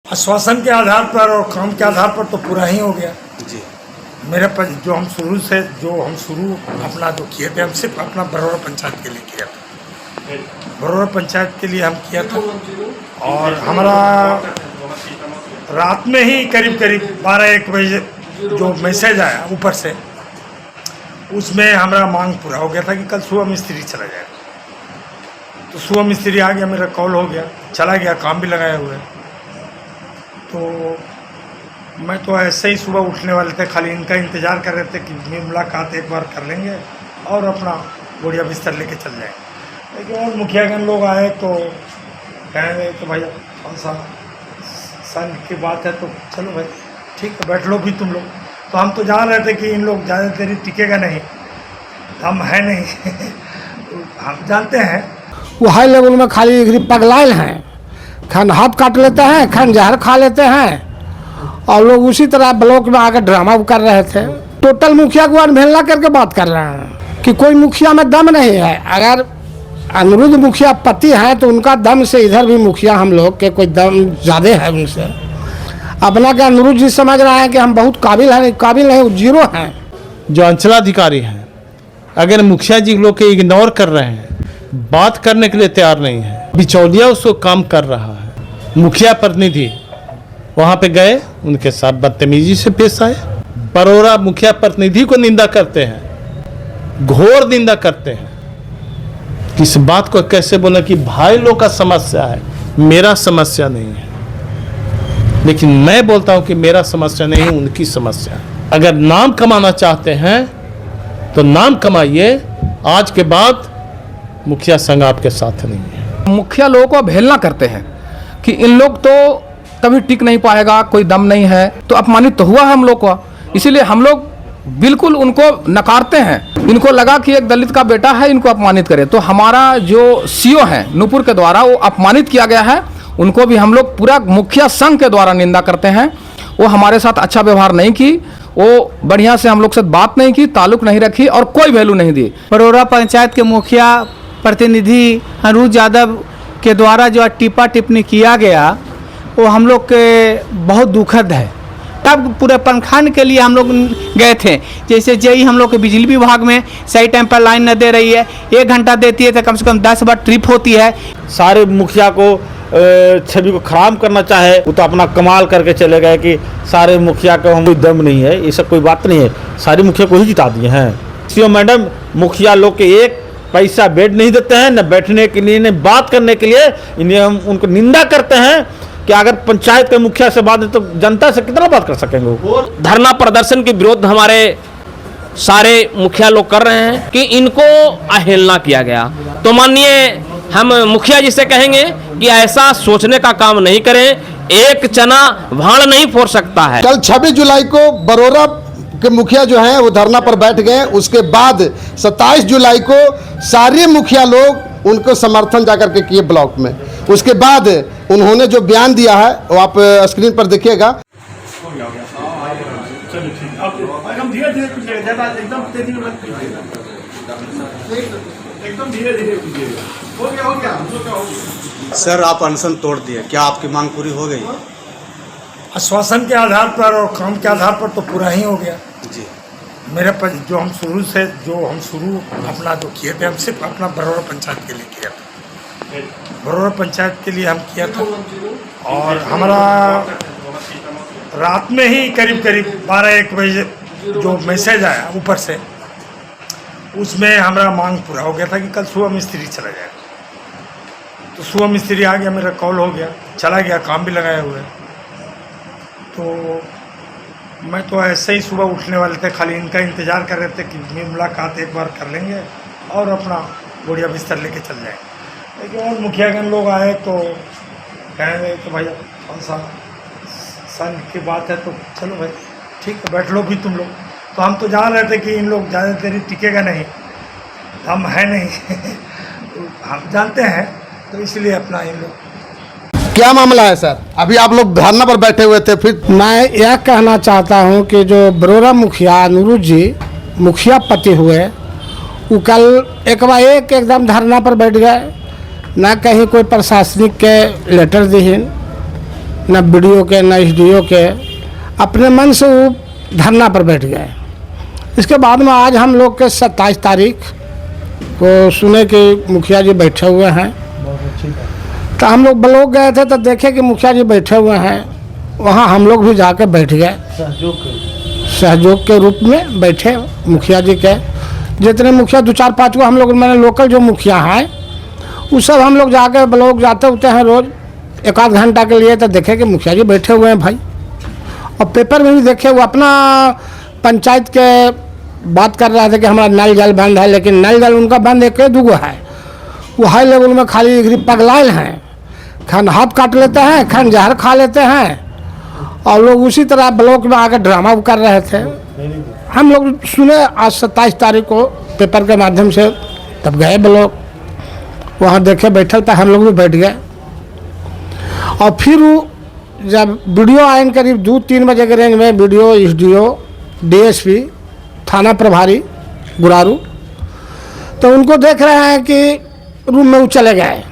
आश्वासन के आधार पर और काम के आधार पर तो पूरा ही हो गया जी। मेरे पर जो हम शुरू अपना जो किए थे, हम सिर्फ अपना बरौरा पंचायत के लिए किया था। बरौरा पंचायत के लिए हम किया था और हमारा रात में ही करीब 12-1 बजे जो मैसेज आया ऊपर से, उसमें हमारा मांग पूरा हो गया था कि कल सुबह मिस्त्री चला जाएगा। तो सुबह मिस्त्री आ गया, मेरा कॉल हो गया, चला गया, काम भी लगाए हुए। तो मैं तो ऐसे ही सुबह उठने वाले थे, खाली इनका इंतज़ार कर रहे थे कि मुलाकात एक बार कर लेंगे और अपना बढ़िया बिस्तर लेके चल जाएंगे। लेकिन और मुखियागण लोग आए तो कहेंगे कि भाई कौन सा संघ की बात है, तो चलो भाई ठीक है, बैठ लो भी तुम लोग। तो हम तो जान रहे थे कि इन लोग ज़्यादा देरी टिकेगा नहीं, हम है नहीं हम जानते हैं वो हाई लेवल में खाली पगलाइल हैं, खान हाथ काट लेते हैं, खान जहर खा लेते हैं। और लोग उसी तरह ब्लॉक में आकर ड्रामा कर रहे थे। टोटल मुखिया को अनभेलना करके बात कर रहे हैं कि कोई मुखिया में दम नहीं है। अगर अनिरुद्ध मुखिया पति हैं तो उनका दम से इधर भी मुखिया हम लोग के कोई दम ज़्यादा है उनसे। अपना क्या अनिरुद्ध जी समझ रहे हैं कि हम बहुत काबिल हैं, काबिल नहीं, वो जीरो हैं। जो अंचलाधिकारी हैं अगर मुखिया जी लोग के इग्नोर कर रहे हैं, बात करने के लिए तैयार नहीं है, बिचौलिया उसको काम कर रहा है, मुखिया प्रतिनिधि वहाँ पे गए, उनके साथ बदतमीजी से पेश आए, बरौरा मुखिया प्रतिनिधि को निंदा करते हैं, घोर निंदा करते हैं। इस बात को कैसे बोला कि भाई लोग का समस्या है, मेरा समस्या नहीं है। लेकिन मैं बोलता हूँ कि मेरा समस्या नहीं है, उनकी समस्या है। अगर नाम कमाना चाहते हैं तो नाम कमाइए, आज के बाद मुखिया संघ आपके साथ नहीं है। मुखिया लोगों को अवहेलना करते हैं कि इन लोग तो कभी टिक नहीं पाएगा, कोई दम नहीं है, तो अपमानित तो हुआ है हम लोग को। इसीलिए हम लोग बिल्कुल उनको नकारते हैं। इनको लगा कि एक दलित का बेटा है, इनको अपमानित करे। तो हमारा जो सीओ है नूपुर के द्वारा वो अपमानित किया गया है, उनको भी हम लोग पूरा मुखिया संघ के द्वारा निंदा करते हैं। वो हमारे साथ अच्छा व्यवहार नहीं की, वो बढ़िया से हम लोग से बात नहीं की, ताल्लुक नहीं रखी और कोई वैल्यू नहीं दी। बरौरा पंचायत के मुखिया प्रतिनिधि अनिरुद्ध यादव के द्वारा जो टिप्पा टिप्पणी किया गया वो हम लोग के बहुत दुखद है। तब पूरे पंखान के लिए हम लोग गए थे। जैसे जेई हम लोग के बिजली विभाग में सही टाइम पर लाइन न दे रही है, 1 घंटा देती है तो कम से कम 10 बार ट्रिप होती है। सारे मुखिया को छवि को खराब करना चाहे वो तो अपना कमाल करके चले गए कि सारे मुखिया का हम कोई दम नहीं है। ये सब कोई बात नहीं है, सारे मुखिया को ही जिता दिए हैं। सीओ मैडम मुखिया लोग के 1 पैसा बेड नहीं देते हैं, न बैठने के लिए न बात करने के लिए। इन्हें हम उनको निंदा करते हैं कि अगर पंचायत के मुखिया से बात है तो जनता से कितना बात कर सकेंगे। धरना प्रदर्शन के विरोध हमारे सारे मुखिया लोग कर रहे हैं कि इनको अवहेलना किया गया। तो माननीय हम मुखिया जी से कहेंगे कि ऐसा सोचने का काम नहीं करें, एक चना भाड़ नहीं फोड़ सकता है। कल 26 जुलाई को बरौरा के मुखिया जो हैं वो धरना पर बैठ गए। उसके बाद 27 जुलाई को सारे मुखिया लोग उनको समर्थन जाकर के किए ब्लॉक में। उसके बाद उन्होंने जो बयान दिया है वो आप स्क्रीन पर देखिएगा। सर आप अनशन तोड़ दिए, क्या आपकी मांग पूरी हो गई? आश्वासन के आधार पर और काम के आधार पर तो पूरा ही हो गया जी। मेरे पर जो हम शुरू अपना जो किए थे, हम सिर्फ अपना बरौरा पंचायत के लिए किया था। बरौरा पंचायत के लिए हम किया था और हमारा रात में ही करीब 12-1 बजे जो मैसेज आया ऊपर से, उसमें हमारा मांग पूरा हो गया था कि कल सुबह मिस्त्री चला जाएगा। तो सुबह मिस्त्री आ गया, मेरा कॉल हो गया, चला गया, काम भी लगाए हुए। तो मैं तो ऐसे ही सुबह उठने वाले थे, खाली इनका इंतज़ार कर रहे थे कि मुलाकात एक बार कर लेंगे और अपना बढ़िया बिस्तर लेके चल जाएंगे। लेकिन और मुखियागण लोग आए तो कहेंगे कि भाई कौन सा संघ की बात है, तो चलो भाई ठीक है, बैठ लो भी तुम लोग। तो हम तो जान रहे थे कि इन लोग ज़्यादा देरी टिकेगा नहीं, हम है नहीं हम जानते हैं, तो इसलिए अपना इन लोग। क्या मामला है सर? अभी आप लोग धरना पर बैठे हुए थे, फिर मैं यह कहना चाहता हूं कि जो बरौरा मुखिया अनिरुद्ध जी मुखिया पति हुए, वो कल एक बार एकदम धरना पर बैठ गए, ना कहीं कोई प्रशासनिक के लेटर दिहिन, न बीडीओ के न एसडीओ के, अपने मन से वो धरना पर बैठ गए। इसके बाद में आज हम लोग के 27 तारीख को सुने कि मुखिया जी बैठे हुए हैं, तो हम लोग ब्लॉक गए थे तो देखे कि मुखिया जी बैठे हुए हैं। वहाँ हम लोग भी जाके बैठ गए, सहयोग के रूप में बैठे। मुखिया जी के जितने मुखिया 2-4-5 को हम लोग मैंने लोकल जो मुखिया हैं वो सब हम लोग जाके ब्लॉक जाते होते हैं रोज़ 1-आध घंटा के लिए, तो देखे कि मुखिया जी बैठे हुए हैं भाई। और पेपर में भी देखे वो अपना पंचायत के बात कर रहे थे कि हमारा नल जल बंद है, लेकिन नल जल उनका बंद 1-2 है। वो हाई लेवल में खाली पगलाइल हैं, खन हाथ काट लेते हैं, खन जहर खा लेते हैं, और लोग उसी तरह ब्लॉक में आकर ड्रामा कर रहे थे। हम लोग सुने आज 27 तारीख को पेपर के माध्यम से, तब गए ब्लॉक, वहाँ देखे बैठल था, हम लोग भी बैठ गए। और फिर जब वीडियो आए करीब 2-3 बजे के रेंज में, वीडियो एसडीओ डीएसपी थाना प्रभारी गुरारू, तो उनको देख रहे हैं कि रूम में वो चले गए।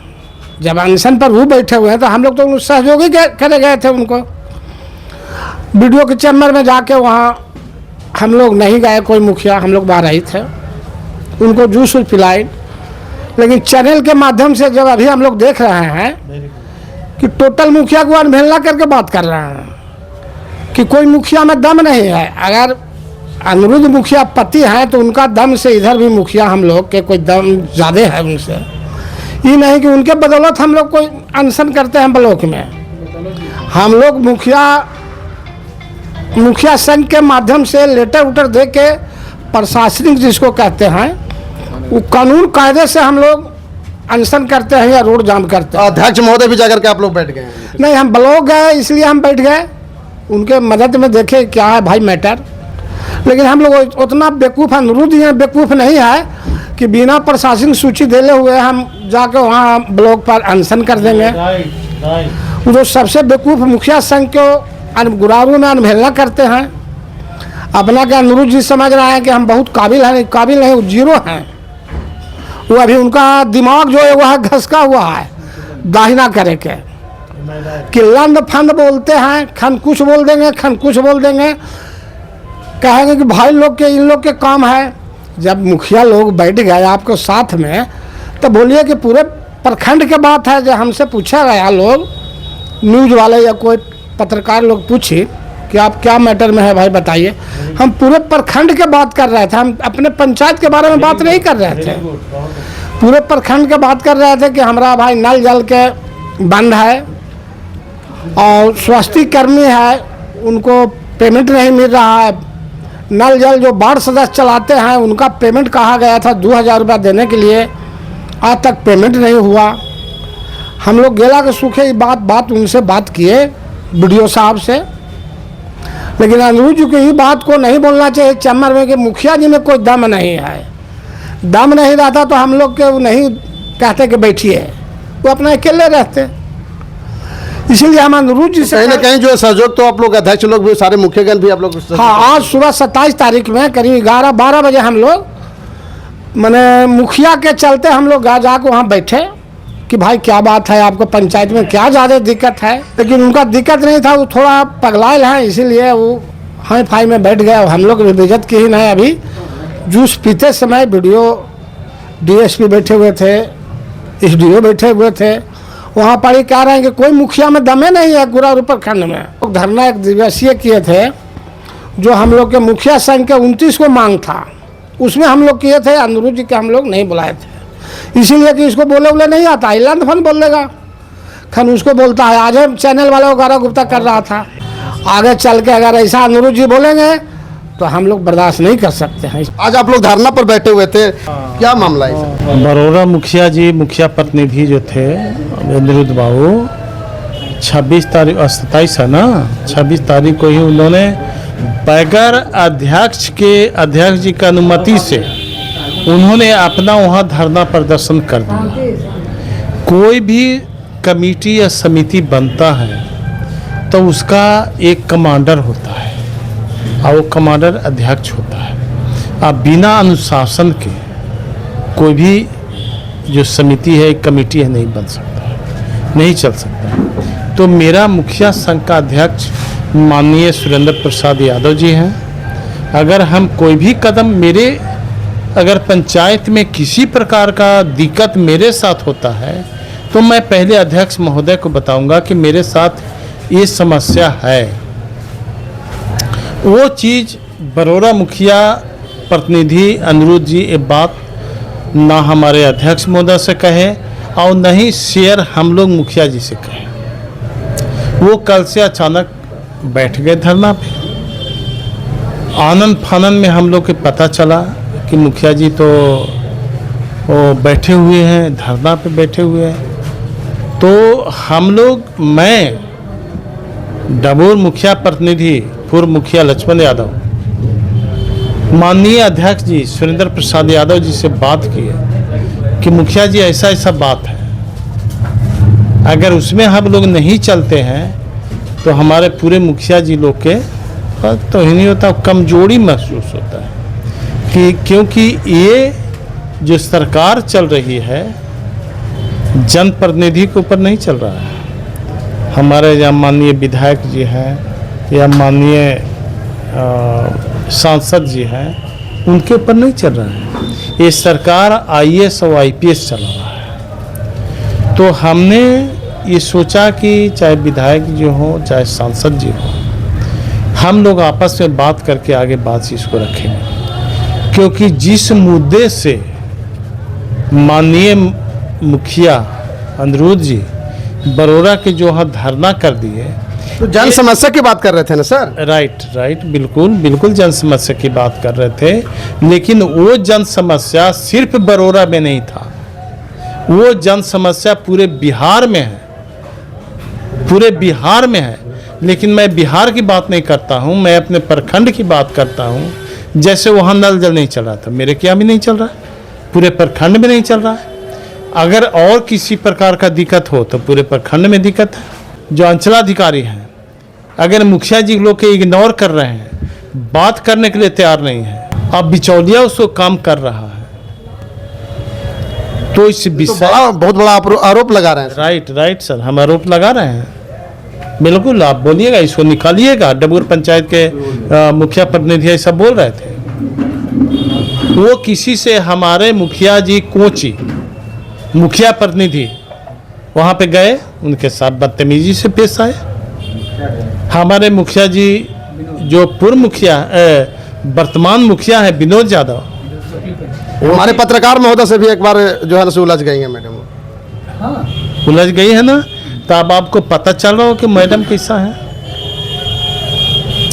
जब अनशन पर वो बैठे हुए हैं तो हम लोग तो सहयोगी करे गए थे उनको। वीडियो के चैम्बर में जाके वहाँ हम लोग नहीं गए, कोई मुखिया, हम लोग बाहर ही थे, उनको जूस पिलाई। लेकिन चैनल के माध्यम से जब अभी हम लोग देख रहे हैं कि टोटल मुखिया को अनभेलना करके बात कर रहे हैं कि कोई मुखिया में दम नहीं है। अगर अनिरुद्ध मुखिया पति हैं तो उनका दम से इधर भी मुखिया हम लोग के कोई दम ज़्यादा है उनसे। ये नहीं कि उनके बदौलत हम लोग कोई अनशन करते हैं ब्लॉक में। हम लोग मुखिया संघ के माध्यम से लेटर उटर दे के प्रशासनिक जिसको कहते हैं वो कानून कायदे से हम लोग अनशन करते हैं या रोड जाम करते हैं। अध्यक्ष महोदय भी जाकर के आप लोग बैठ गए? नहीं, हम ब्लॉक गए इसलिए हम बैठ गए, उनके मदद में देखे क्या है भाई मैटर। लेकिन हम लोग उतना बेवकूफ़, अनिरुद्ध यहाँ बेवकूफ़ नहीं है कि बिना प्रशासनिक सूची देले हुए हम जाकर वहाँ ब्लॉक पर अनशन कर देंगे। वो जो सबसे बेवकूफ़ मुखिया संघ को गुरारू में अनभेलना करते हैं। अपना के अनिरुद्ध जी समझ रहे हैं कि हम बहुत काबिल हैं, काबिल नहीं, वो जीरो हैं। वो अभी उनका दिमाग जो है वह घसका हुआ है दाहिना करे के, कि लंड फंड बोलते हैं, खन कुछ बोल देंगे, खन कुछ बोल देंगे, कहेंगे कि भाई लोग के इन लोग के काम है। जब मुखिया लोग बैठ गए आपको साथ में, तो बोलिए कि पूरे प्रखंड के बात है। जो हमसे पूछा गया, लोग न्यूज़ वाले या कोई पत्रकार लोग पूछे कि आप क्या मैटर में है भाई बताइए, हम पूरे प्रखंड के बात कर रहे थे, हम अपने पंचायत के बारे में बात नहीं कर रहे थे, पूरे प्रखंड के बात कर रहे थे कि हमारा भाई नल जल के बंद है और स्वास्थ्य कर्मी है उनको पेमेंट नहीं मिल रहा है। नल जल जो वार्ड सदस्य चलाते हैं उनका पेमेंट कहा गया था 2000 रुपया देने के लिए, आज तक पेमेंट नहीं हुआ। हम लोग गेला के सूखे बात उनसे बात किए वीडियो साहब से, लेकिन अनिरुद्ध जी की बात को नहीं बोलना चाहिए चैम्बर में कि मुखिया जी में कोई दम नहीं है। दम नहीं रहता तो हम लोग के नहीं कहते कि बैठिए, वो अपना अकेले रहते। इसीलिए हम अनिरुद्ध जी से कहीं ना कहीं जो सहयोग तो आप लोग अध्यक्ष लोग भी, सारे मुखियागण भी आप लोग? हाँ, आज सुबह 27 तारीख में करीब 11-12 बजे हम लोग मैंने मुखिया के चलते हम लोग जाकर वहाँ बैठे कि भाई क्या बात है, आपको पंचायत में क्या ज़्यादा दिक्कत है। लेकिन उनका दिक्कत नहीं था, वो थोड़ा पगलाइल है, इसीलिए वो हाई फाई में बैठ गए। हम लोग बेइज्जत की ही नहीं, अभी जूस पीते समय वीडियो डीएसपी बैठे हुए थे, एसडीओ बैठे हुए थे, वहाँ पर ही कह रहे हैं कि कोई मुखिया में दमे नहीं है गुरारू प्रखंड में। धरना 1 दिवसीय किए थे, जो हम लोग के मुखिया संघ के 29 को मांग था, उसमें हम लोग किए थे। अनिरुद्ध जी के हम लोग नहीं बुलाए थे, इसीलिए कि इसको बोले नहीं आता, इलान फन बोल देगा, खन उसको बोलता है। आज हम चैनल वाले को गौरव गुप्ता कर रहा था, आगे चल के अगर ऐसा अनिरुद्ध जी बोलेंगे तो हम लोग बर्दाश्त नहीं कर सकते हैं। आज आप लोग धरना पर बैठे हुए थे, क्या मामला है? बरोड़ा मुखिया जी, मुखिया प्रतिनिधि जो थे अनिरुद्ध बाबू, 27 है ना, 26 तारीख को ही उन्होंने बगैर अध्यक्ष जी की अनुमति से उन्होंने अपना वहाँ धरना प्रदर्शन कर दिया। कोई भी कमेटी या समिति बनता है तो उसका एक कमांडर होता है और वो कमांडर अध्यक्ष होता है। अब बिना अनुशासन के कोई भी जो समिति है, एक कमेटी है, नहीं बन सकता है, नहीं चल सकता है। तो मेरा मुखिया संघ का अध्यक्ष माननीय सुरेंद्र प्रसाद यादव जी हैं। अगर हम कोई भी कदम अगर पंचायत में किसी प्रकार का दिक्कत मेरे साथ होता है तो मैं पहले अध्यक्ष महोदय को बताऊंगा कि मेरे साथ ये समस्या है। वो चीज़ बरोरा मुखिया प्रतिनिधि अनिरुद्ध जी ये बात ना हमारे अध्यक्ष महोदय से कहे और न ही शेयर हम लोग मुखिया जी से कहें। वो कल से अचानक बैठ गए धरना पे। आनंद फानन में हम लोग के पता चला कि मुखिया जी तो वो बैठे हुए हैं, धरना पे बैठे हुए हैं। तो हम लोग, मैं डबोर मुखिया प्रतिनिधि पूर्व मुखिया लक्ष्मण यादव, माननीय अध्यक्ष जी सुरेंद्र प्रसाद यादव जी से बात की है कि मुखिया जी ऐसा ऐसा बात है, अगर उसमें हम लोग नहीं चलते हैं तो हमारे पूरे मुखिया जी लोग के तो ही नहीं होता, कमजोरी महसूस होता है कि क्योंकि ये जो सरकार चल रही है जनप्रतिनिधि के ऊपर नहीं चल रहा है। हमारे यहाँ माननीय विधायक जी हैं या माननीय सांसद जी हैं, उनके ऊपर नहीं चल रहा है। ये सरकार IAS और IPS चला रहा है। तो हमने ये सोचा कि चाहे विधायक जी हों चाहे सांसद जी हों, हम लोग आपस में बात करके आगे बात इसको रखेंगे। क्योंकि जिस मुद्दे से माननीय मुखिया अनिरुद्ध जी बरोरा के जो यहाँ धरना कर दिए, तो जन समस्या की बात कर रहे थे ना सर? राइट, बिल्कुल जन समस्या की बात कर रहे थे। लेकिन वो जन समस्या सिर्फ बरोरा में नहीं था, वो जन समस्या पूरे बिहार में है, पूरे बिहार में है। लेकिन मैं बिहार की बात नहीं करता हूँ, मैं अपने प्रखंड की बात करता हूँ। जैसे वहाँ नल जल नहीं चल रहा था, मेरे क्या भी नहीं चल रहा है, पूरे प्रखंड में नहीं चल रहा है। अगर और किसी प्रकार का दिक्कत हो तो पूरे प्रखंड में दिक्कत है। जो अंचलाधिकारी हैं अगर मुखिया जी लोग के इग्नोर कर रहे हैं, बात करने के लिए तैयार नहीं है, अब बिचौलिया उसको काम कर रहा है, तो इस विषय बहुत बड़ा आरोप लगा रहे हैं। राइट सर, हम आरोप लगा रहे हैं। बिल्कुल, आप बोलिएगा, इसको निकालिएगा। डबूर पंचायत के मुखिया प्रतिनिधि ऐसा बोल रहे थे। वो किसी से हमारे मुखिया जी कोची मुखिया प्रतिनिधि वहाँ पे गए, उनके साथ बदतमीजी से पेश आए। हमारे मुखिया जी जो पूर्व मुखिया वर्तमान मुखिया है विनोद यादव, हमारे पत्रकार महोदय से भी एक बार जो है ना उलझ गई है मैडम। उलझ गई है ना, तो अब आपको पता चल रहा हो कि मैडम कैसा है।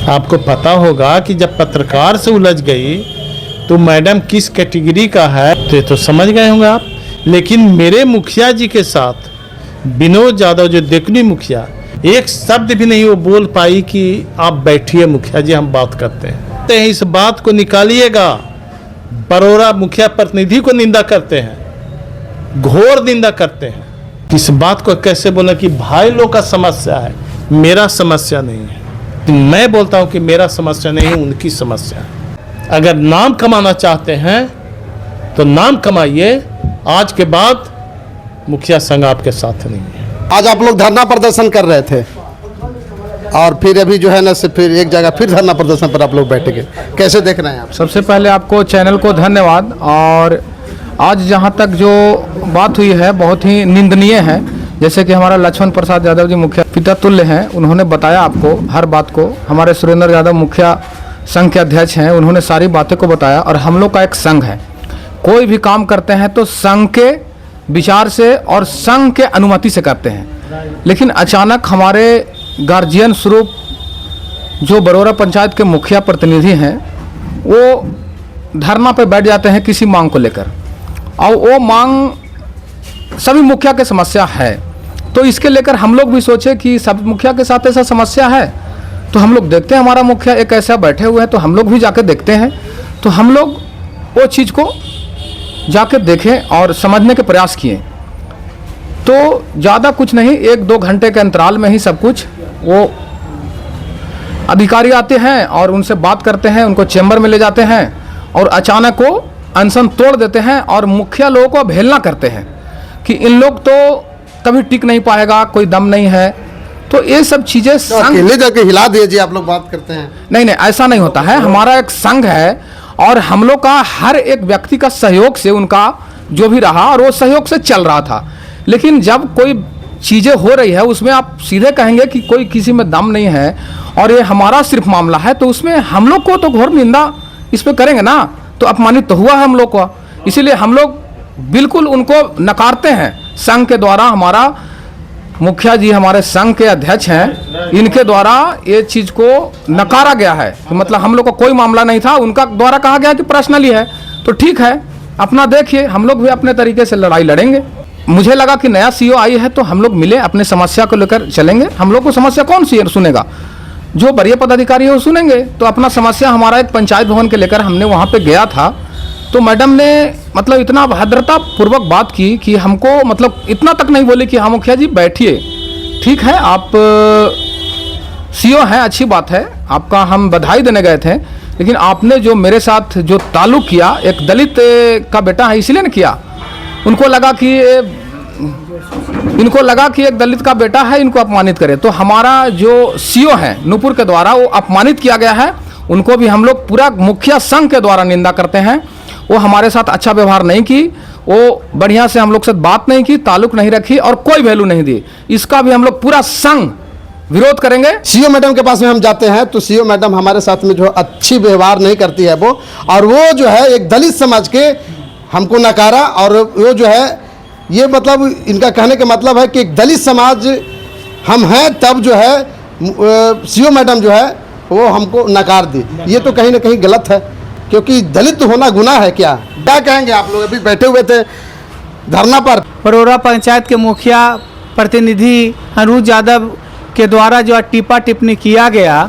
आपको पता होगा कि जब पत्रकार से उलझ गई तो मैडम किस कैटेगरी का है, तो समझ गए होंगे आप। लेकिन मेरे मुखिया जी के साथ विनोद यादव जो देखनी मुखिया, एक शब्द भी नहीं वो बोल पाई कि आप बैठिए मुखिया जी हम बात करते हैं। तो इस बात को निकालिएगा। बरोरा मुखिया प्रतिनिधि को निंदा करते हैं, घोर निंदा करते हैं। इस बात को कैसे बोला कि भाई लोग का समस्या है, मेरा समस्या नहीं है। मैं बोलता हूं कि मेरा समस्या नहीं है, उनकी समस्या है। अगर नाम कमाना चाहते हैं तो नाम कमाइए, आज के बाद मुखिया संघ आपके साथ नहीं है। आज आप लोग धरना प्रदर्शन कर रहे थे और फिर अभी जो है ना फिर एक जगह फिर धरना प्रदर्शन पर आप लोग बैठ गए, कैसे देख रहे हैं आप? सबसे पहले आपको चैनल को धन्यवाद। और आज जहाँ तक जो बात हुई है बहुत ही निंदनीय है। जैसे कि हमारा लक्ष्मण प्रसाद यादव जी मुखिया पिता तुल्य हैं, उन्होंने बताया आपको हर बात को। हमारे सुरेंद्र यादव मुखिया संघ के अध्यक्ष हैं, उन्होंने सारी बातें को बताया। और हम लोग का एक संघ है, कोई भी काम करते हैं तो संघ के विचार से और संघ के अनुमति से करते हैं। लेकिन अचानक हमारे गार्जियन स्वरूप जो बरोरा पंचायत के मुखिया प्रतिनिधि हैं, वो धरना पे बैठ जाते हैं किसी मांग को लेकर, और वो मांग सभी मुखिया की समस्या है। तो इसके लेकर हम लोग भी सोचे कि सब मुखिया के साथ ऐसा समस्या है, तो हम लोग देखते हैं हमारा मुखिया एक ऐसा बैठे हुए हैं, तो हम लोग भी जाके देखते हैं। तो हम लोग वो चीज़ को जाकर देखें और समझने के प्रयास किए। तो ज़्यादा कुछ नहीं, 1-2 घंटे के अंतराल में ही सब कुछ वो अधिकारी आते हैं और उनसे बात करते हैं, उनको चैम्बर में ले जाते हैं और अचानक वो अनशन तोड़ देते हैं और मुखिया लोगों को अवहेलना करते हैं कि इन लोग तो कभी टिक नहीं पाएगा, कोई दम नहीं है, तो ये सब चीजें तो संघ अकेले जाके हिला दीजिए, आप लोग बात करते हैं। नहीं नहीं, ऐसा नहीं होता है। हमारा एक संघ है और हम लोग का हर एक व्यक्ति का सहयोग से उनका जो भी रहा और वो सहयोग से चल रहा था। लेकिन जब कोई चीज़ें हो रही है उसमें आप सीधे कहेंगे कि कोई किसी में दम नहीं है और ये हमारा सिर्फ मामला है, तो उसमें हम लोग को तो घोर निंदा इस पर करेंगे ना, तो अपमानित तो हुआ है हम लोग को। इसीलिए हम लोग बिल्कुल उनको नकारते हैं। संघ के द्वारा, हमारा मुखिया जी हमारे संघ के अध्यक्ष हैं, इनके द्वारा ये चीज़ को नकारा गया है कि मतलब हम लोग का कोई मामला नहीं था, उनका द्वारा कहा गया कि पर्सनली है। तो ठीक है, अपना देखिए, हम लोग भी अपने तरीके से लड़ाई लड़ेंगे। मुझे लगा कि नया सीओ आई है तो हम लोग मिले, अपने समस्या को लेकर चलेंगे। हम लोग को समस्या कौन सी है सुनेगा, जो वरीय पदाधिकारी है वो सुनेंगे। तो अपना समस्या, हमारा एक पंचायत भवन के लेकर हमने वहाँ पे गया था, तो मैडम ने मतलब इतना भद्रता पूर्वक बात की कि हमको मतलब इतना तक नहीं बोले कि हाँ मुखिया जी बैठिए, ठीक है आप सीओ हैं, अच्छी बात है, आपका हम बधाई देने गए थे, लेकिन आपने जो मेरे साथ जो ताल्लुक किया, एक दलित का बेटा है इसलिए न किया। उनको लगा कि एक दलित का बेटा है, इनको अपमानित करे। तो हमारा जो सीओ है नूपुर के द्वारा वो अपमानित किया गया है, उनको भी हम लोग पूरा मुखिया संघ के द्वारा निंदा करते हैं। वो हमारे साथ अच्छा व्यवहार नहीं की, वो बढ़िया से हम लोग से बात नहीं की, ताल्लुक नहीं रखी और कोई वैल्यू नहीं दी। इसका भी हम लोग पूरा संघ विरोध करेंगे। सीओ मैडम के पास में हम जाते हैं तो सीओ मैडम हमारे साथ में जो अच्छी व्यवहार नहीं करती है वो, और वो जो है एक दलित समाज के हमको नकारा, और वो जो है ये मतलब इनका कहने का मतलब है कि एक दलित समाज हम हैं, तब जो है सीओ मैडम जो है वो हमको नकार दी। ये तो कहीं ना कहीं गलत है, क्योंकि दलित होना गुनाह है क्या कहेंगे आप लोग? अभी बैठे हुए थे धरना पर। बरोरा पंचायत के मुखिया प्रतिनिधि अनुज यादव के द्वारा जो टिप्पा टिप्पणी किया गया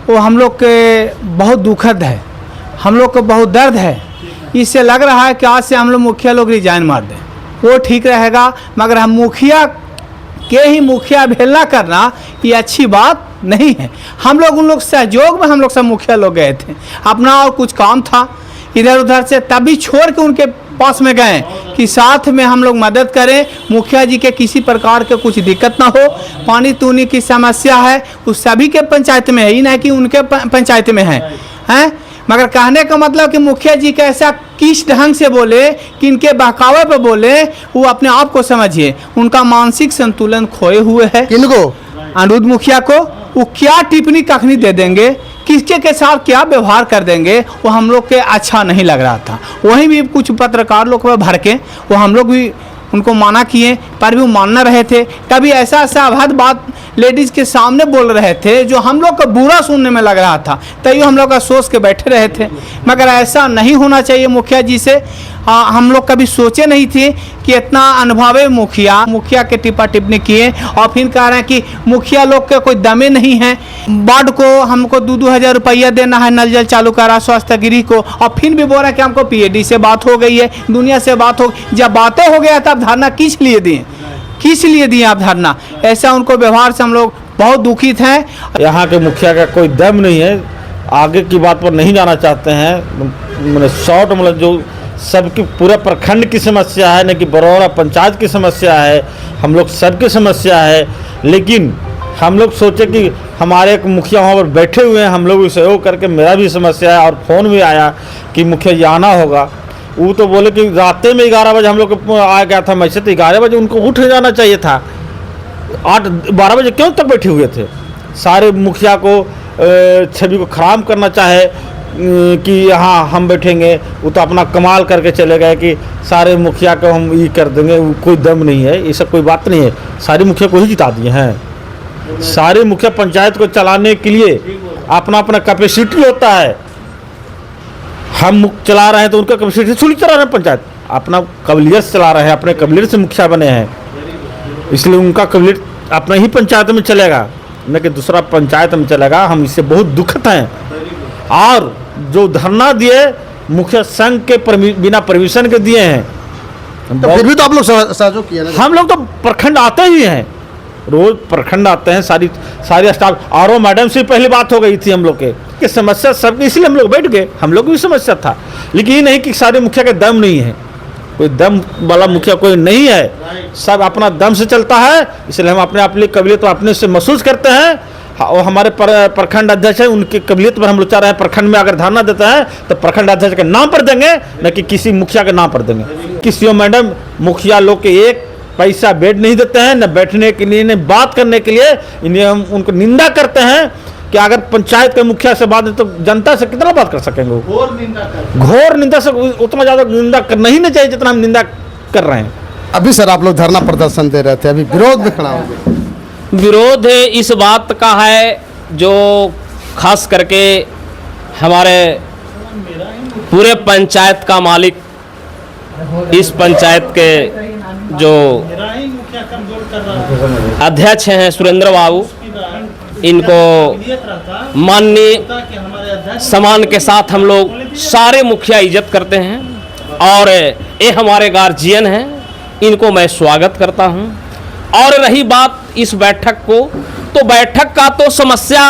वो हम लोग के बहुत दुखद है, हम लोग को बहुत दर्द है। इससे लग रहा है कि आज से हम लोग मुखिया लोग रिजाइन मार दें, वो ठीक रहेगा। मगर हम मुखिया के ही मुखिया अवहेलना करना ये अच्छी बात नहीं है। हम लोग उन लोग सहयोग में हम लोग सब मुखिया लोग गए थे, अपना और कुछ काम था इधर उधर से, तभी छोड़ के उनके पास में गए कि साथ में हम लोग मदद करें, मुखिया जी के किसी प्रकार के कुछ दिक्कत ना हो। पानी तूनी की समस्या है उस सभी के पंचायत में है, ही नहीं कि उनके पंचायत में है। मगर कहने का मतलब कि मुखिया जी का ऐसा किस ढंग से बोले कि इनके बहकावे पे बोले, वो अपने आप को समझिए, उनका मानसिक संतुलन खोए हुए है। किनको? अनुज मुखिया को। वो क्या टिप्पणी कखनी दे देंगे, किसके के साथ क्या व्यवहार कर देंगे, वो हम लोग के अच्छा नहीं लग रहा था। वहीं भी कुछ पत्रकार लोग भर के वो हम लोग भी उनको माना किए, पर भी वो मान न रहे थे। कभी ऐसा अभद्र बात लेडीज़ के सामने बोल रहे थे जो हम लोग को बुरा सुनने में लग रहा था, तभी हम लोग का सोच के बैठे रहे थे। मगर ऐसा नहीं होना चाहिए मुखिया जी से। हम लोग कभी सोचे नहीं थे कि इतना अनुभवी मुखिया के टिप्पा टिप्पणी किए और फिर कह रहे हैं कि मुखिया लोग के कोई दमे नहीं है, वार्ड को हमको 2-2 हज़ार रुपया देना है, नल जल चालू करा, स्वास्थ्य गिरी को, और फिर भी बोल रहे हैं कि हमको पीएडी से बात हो गई है, दुनिया से बात हो। जब बातें हो गया तब धरना किस लिए दिए आप धरना? ऐसा उनको व्यवहार से हम लोग बहुत दुखित हैं। यहाँ के मुखिया का कोई दम नहीं है, आगे की बात पर नहीं जाना चाहते हैं। मैंने शॉर्ट मतलब जो सबकी पूरे प्रखंड की समस्या है, न कि बरौरा पंचायत की समस्या है, हम लोग सबकी समस्या है। लेकिन हम लोग सोचे कि हमारे एक मुखिया वहाँ पर बैठे हुए हैं, हम लोग सहयोग करके मेरा भी समस्या है, और फ़ोन भी आया कि मुखिया जी आना होगा। वो तो बोले कि रात में 11 बजे हम लोग आ गया था मैसेज, तो 11 बजे उनको उठ जाना चाहिए था। 8-12 बजे क्यों तक बैठे हुए थे? सारे मुखिया को छवि को खराब करना चाहे कि यहाँ हम बैठेंगे, वो तो अपना कमाल करके चले गए कि सारे मुखिया को हम ये कर देंगे। कोई दम नहीं है, ये सब कोई बात नहीं है। सारे मुखिया को ही जिता दिए हैं। सारे मुखिया पंचायत को चलाने के लिए अपना अपना कैपेसिटी होता है। हम चला रहे हैं तो उनका कैपेसिटी थोड़ी चला रहे हैं, पंचायत अपना काबिलियत से चला रहे हैं, अपने काबिलियत से मुखिया बने हैं, इसलिए उनका काबिलियत अपना ही पंचायत में चलेगा, न कि दूसरा पंचायत में चलेगा। हम इससे बहुत दुखित हैं। और जो धरना दिए मुखिया संघ के बिना परमिशन के दिए हैं, तो फिर भी तो आप लोग सहयोग किए ना? हम लोग तो प्रखंड आते ही हैं, रोज प्रखंड आते हैं, सारी स्टाफ। आरओ मैडम से पहले बात हो गई थी हम लोग के समस्या सबकी, इसलिए हम लोग बैठ गए। हम लोग भी समस्या था, लेकिन ये नहीं कि सारे मुखिया का दम नहीं है। कोई दम वाला मुखिया कोई नहीं है, सब अपना दम से चलता है। इसलिए हम अपने अपनी कबिलियत तो अपने से महसूस करते हैं। और हमारे प्रखंड अध्यक्ष हैं, उनकी कबिलियत पर हम लोग चाह रहे हैं प्रखंड में अगर धरना देता है तो प्रखंड अध्यक्ष के नाम पर देंगे, न कि किसी मुखिया के नाम पर देंगे। किसी मैडम मुखिया लोग के एक पैसा बेड नहीं देते हैं, न बैठने के लिए न बात करने के लिए। इन्हें हम उनको निंदा करते हैं कि अगर पंचायत के मुखिया से बात है तो जनता से कितना बात कर सकेंगे। घोर निंदा से उतना ज़्यादा निंदा करना ही नहीं चाहिए जितना हम निंदा कर रहे हैं। अभी सर आप लोग धरना प्रदर्शन दे रहे थे, अभी विरोध में खड़ा हो गए। विरोध इस बात का है जो खास करके हमारे पूरे पंचायत का मालिक, इस पंचायत के जो अध्यक्ष हैं सुरेंद्र बाबू, इनको माननीय सम्मान के साथ हम लोग सारे मुखिया इज्जत करते हैं और ये हमारे गार्जियन हैं, इनको मैं स्वागत करता हूं। और रही बात इस बैठक को, तो बैठक का तो समस्या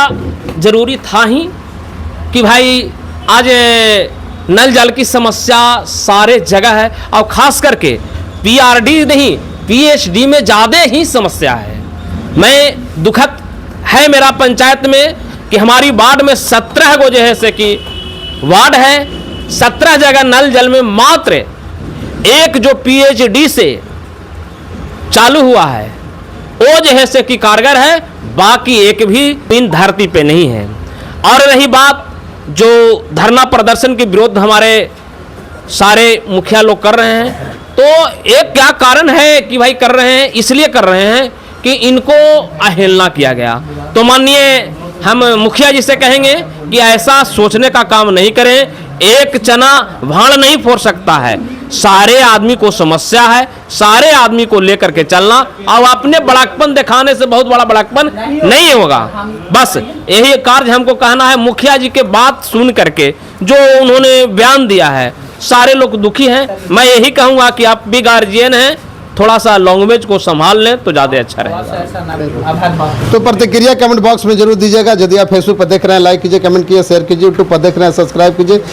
जरूरी था ही कि भाई आज नल जल की समस्या सारे जगह है और खास करके पीआरडी नहीं पीएचडी में ज़्यादा ही समस्या है। मैं दुखद है मेरा पंचायत में कि हमारी वार्ड में 17 गो जो है से कि वार्ड है, 17 जगह नल जल में मात्र एक जो पीएचडी से चालू हुआ है वो जो है से कि कारगर है, बाकी एक भी इन धरती पे नहीं है। और रही बात जो धरना प्रदर्शन के विरुद्ध हमारे सारे मुखिया लोग कर रहे हैं, तो एक क्या कारण है कि भाई कर रहे हैं, इसलिए कर रहे हैं कि इनको अवहेलना किया गया। तो माननीय हम मुखिया जी से कहेंगे कि ऐसा सोचने का काम नहीं करें। एक चना भाड़ नहीं फोड़ सकता है, सारे आदमी को समस्या है, सारे आदमी को लेकर के चलना और अपने बड़ाकपन दिखाने से बहुत बड़ा बड़ाकपन नहीं होगा। बस यही कार्य हमको कहना है। मुखिया जी के बात सुन करके जो उन्होंने बयान दिया है, सारे लोग दुखी हैं। मैं यही कहूँगा कि आप भी गार्जियन हैं, थोड़ा सा लैंग्वेज को संभाल लें तो ज़्यादा अच्छा रहेगा। तो प्रतिक्रिया कमेंट बॉक्स में जरूर दीजिएगा। यदि आप फेसबुक पर देख रहे हैं लाइक कीजिए, कमेंट कीजिए, शेयर कीजिए, यूट्यूब पर देख रहे हैं सब्सक्राइब कीजिए।